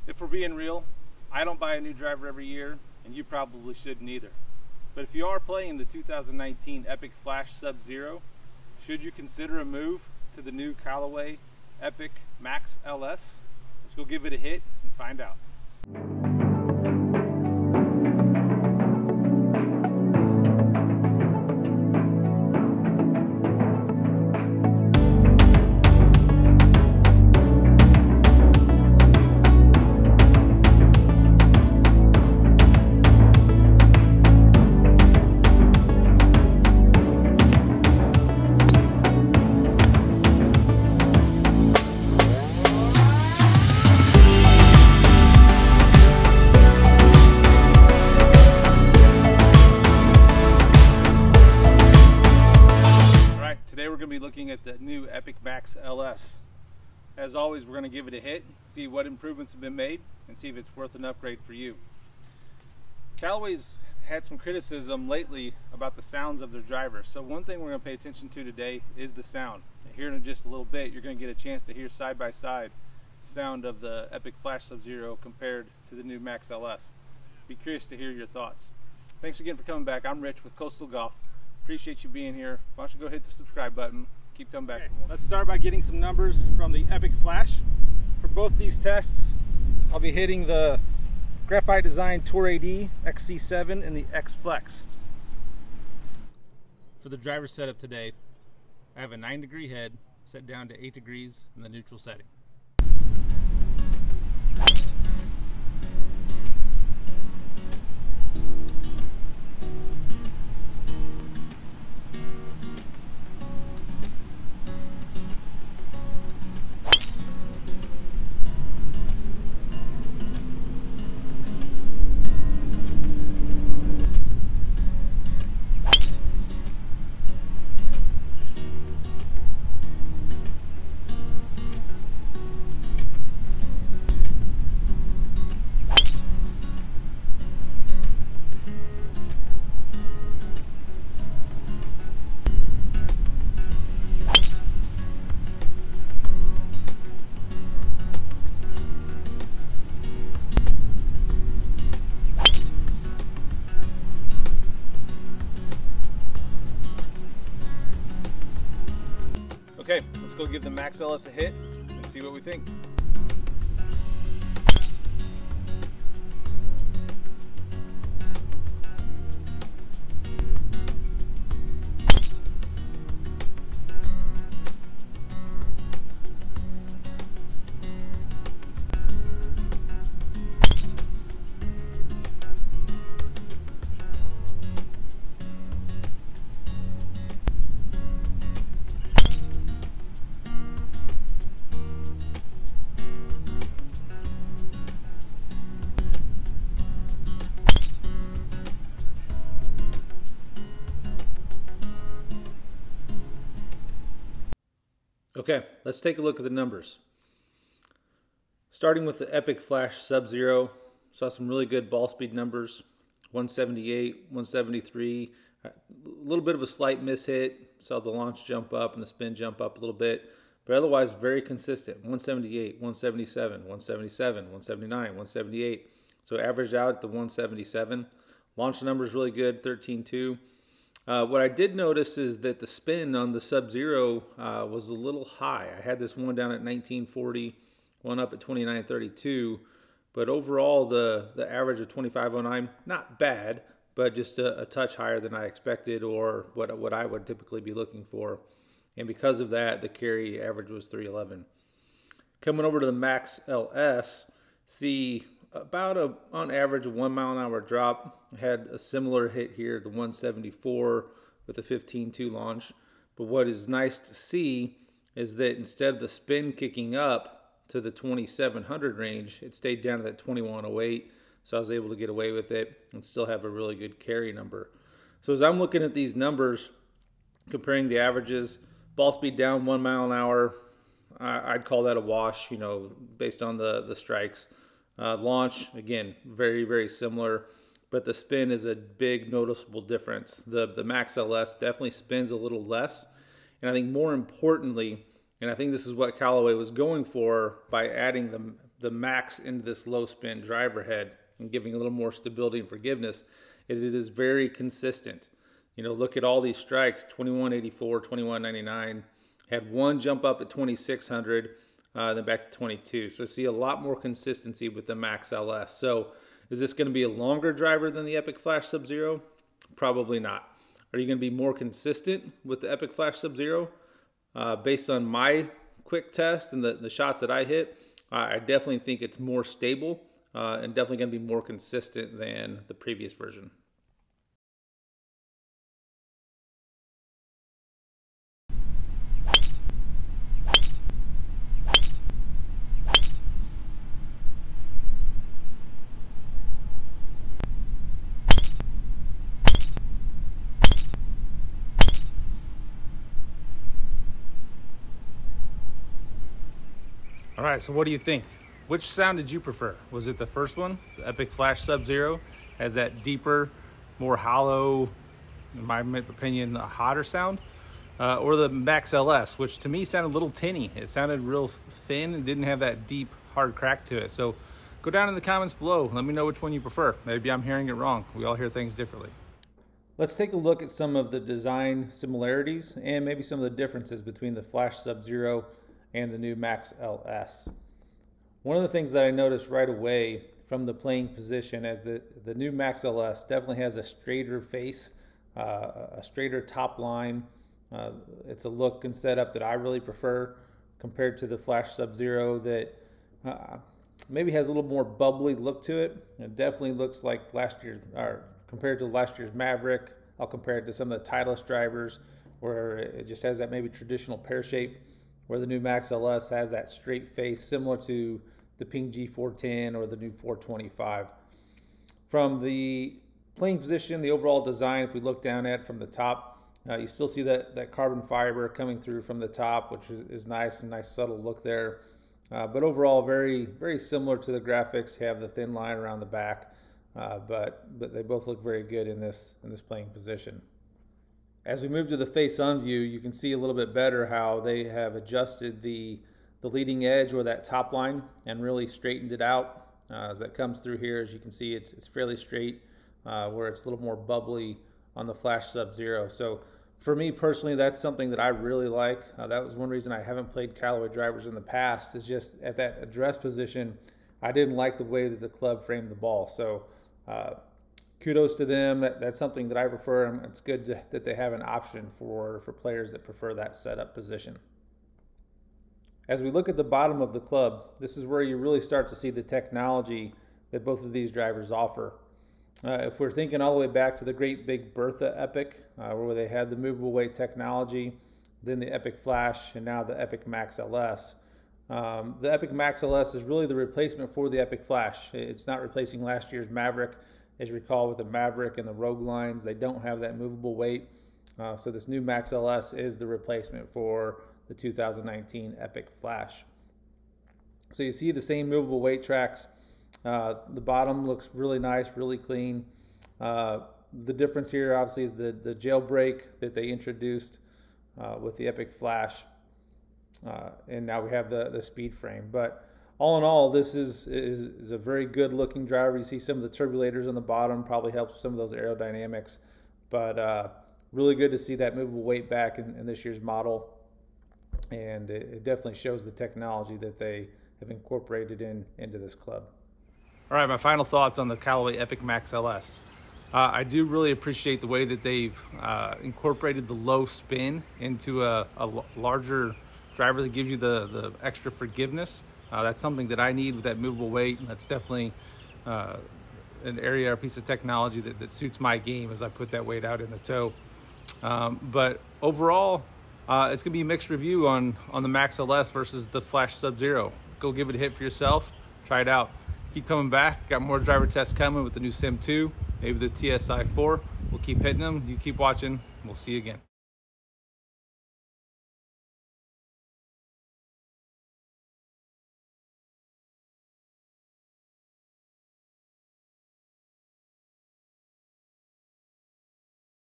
If we're being real, I don't buy a new driver every year, and you probably shouldn't either. But if you are playing the 2019 Epic Flash Sub-Zero, should you consider a move to the new Callaway Epic Max LS? Let's go give it a hit and find out. Today we're going to be looking at the new Epic Max LS. As always, we're going to give it a hit, see what improvements have been made, and see if it's worth an upgrade for you. Callaway's had some criticism lately about the sounds of their drivers, so one thing we're going to pay attention to today is the sound. Here in just a little bit, you're going to get a chance to hear side by side the sound of the Epic Flash Sub-Zero compared to the new Max LS. Be curious to hear your thoughts. Thanks again for coming back. I'm Rich with Coastal Golf. Appreciate you being here. Why don't you go hit the subscribe button. Keep coming back. Okay, let's start by getting some numbers from the Epic Flash. For both these tests, I'll be hitting the Graphite Design Tour AD XC7 and the X Flex. For the driver setup today, I have a 9-degree head set down to 8 degrees in the neutral setting. Okay, let's go give the Max LS a hit and see what we think. Okay, let's take a look at the numbers. Starting with the Epic Flash Sub-Zero, saw some really good ball speed numbers, 178, 173, a little bit of a slight miss hit, saw the launch jump up and the spin jump up a little bit, but otherwise very consistent, 178, 177, 177, 179, 178, so averaged out at the 177. Launch numbers really good, 13.2. What I did notice is that the spin on the Sub-Zero was a little high. I had this one down at 1940, one up at 2932, but overall the average of 2509, not bad, but just a touch higher than I expected or what I would typically be looking for. And because of that, the carry average was 311. Coming over to the Max LS, see about on average a 1 mile an hour drop. Had a similar hit here, the 174 with the 15.2 launch. But what is nice to see is that instead of the spin kicking up to the 2700 range, it stayed down to that 2108. So I was able to get away with it and still have a really good carry number. So as I'm looking at these numbers, comparing the averages, ball speed down 1 mile an hour, I'd call that a wash, you know, based on the strikes. Launch, again, very, very similar, but the spin is a big noticeable difference. The Max LS definitely spins a little less, and I think more importantly, and I think this is what Callaway was going for by adding the Max into this low spin driver head and giving a little more stability and forgiveness, it is very consistent. You know, look at all these strikes, 2184, 2199, had one jump up at 2600, then back to 22. So I see a lot more consistency with the Max LS. So is this going to be a longer driver than the Epic Flash Sub-Zero? Probably not. Are you going to be more consistent with the Epic Flash Sub-Zero? Based on my quick test and the shots that I hit, I definitely think it's more stable and definitely going to be more consistent than the previous version. All right, so what do you think? Which sound did you prefer? Was it the first one, the Epic Flash Sub-Zero, has that deeper, more hollow, in my opinion, a hotter sound? Or the Max LS, which to me sounded a little tinny. It sounded real thin and didn't have that deep, hard crack to it. So go down in the comments below. Let me know which one you prefer. Maybe I'm hearing it wrong. We all hear things differently. Let's take a look at some of the design similarities and maybe some of the differences between the Flash Sub-Zero and the new Max LS. One of the things that I noticed right away from the playing position as the new Max LS definitely has a straighter face, a straighter top line. It's a look and setup that I really prefer compared to the Flash Sub-Zero that maybe has a little more bubbly look to it. It definitely looks like last year's, or compared to last year's Maverick. I'll compare it to some of the Titleist drivers where it just has that maybe traditional pear shape, where the new Max LS has that straight face similar to the Ping G410 or the new 425. From the playing position, the overall design, if we look down at it from the top, you still see that carbon fiber coming through from the top, which is nice, a nice subtle look there. But overall, very, very similar to the graphics. You have the thin line around the back, but they both look very good in this playing position. As we move to the face-on view, you can see a little bit better how they have adjusted the leading edge or that top line and really straightened it out. As that comes through here, as you can see, it's fairly straight, where it's a little more bubbly on the Flash Sub-Zero. So for me personally, that's something that I really like. That was one reason I haven't played Callaway drivers in the past, is just at that address position, I didn't like the way that the club framed the ball. So kudos to them. That's something that I prefer, and it's good that they have an option for players that prefer that setup position. As we look at the bottom of the club, this is where you really start to see the technology that both of these drivers offer. If we're thinking all the way back to the Great Big Bertha Epic, where they had the movable weight technology, then the Epic Flash, and now the Epic Max LS. The Epic Max LS is really the replacement for the Epic Flash. It's not replacing last year's Maverick. As you recall, with the Maverick and the Rogue lines, they don't have that movable weight. So this new Max LS is the replacement for the 2019 Epic Flash. So you see the same movable weight tracks. The bottom looks really nice, really clean. The difference here obviously is the jailbreak that they introduced with the Epic Flash. And now we have the speed frame. But all in all, this is a very good looking driver. You see some of the turbulators on the bottom, probably helps some of those aerodynamics. But really good to see that movable weight back in this year's model. And it definitely shows the technology that they have incorporated into this club. All right, my final thoughts on the Callaway Epic Max LS. I do really appreciate the way that they've incorporated the low spin into a larger driver that gives you the extra forgiveness. That's something that I need with that movable weight, and that's definitely an area or piece of technology that suits my game as I put that weight out in the toe. But overall, it's going to be a mixed review on the Max LS versus the Flash Sub-Zero. Go give it a hit for yourself. Try it out. Keep coming back. Got more driver tests coming with the new Sim 2, maybe the TSI 4. We'll keep hitting them. You keep watching. We'll see you again.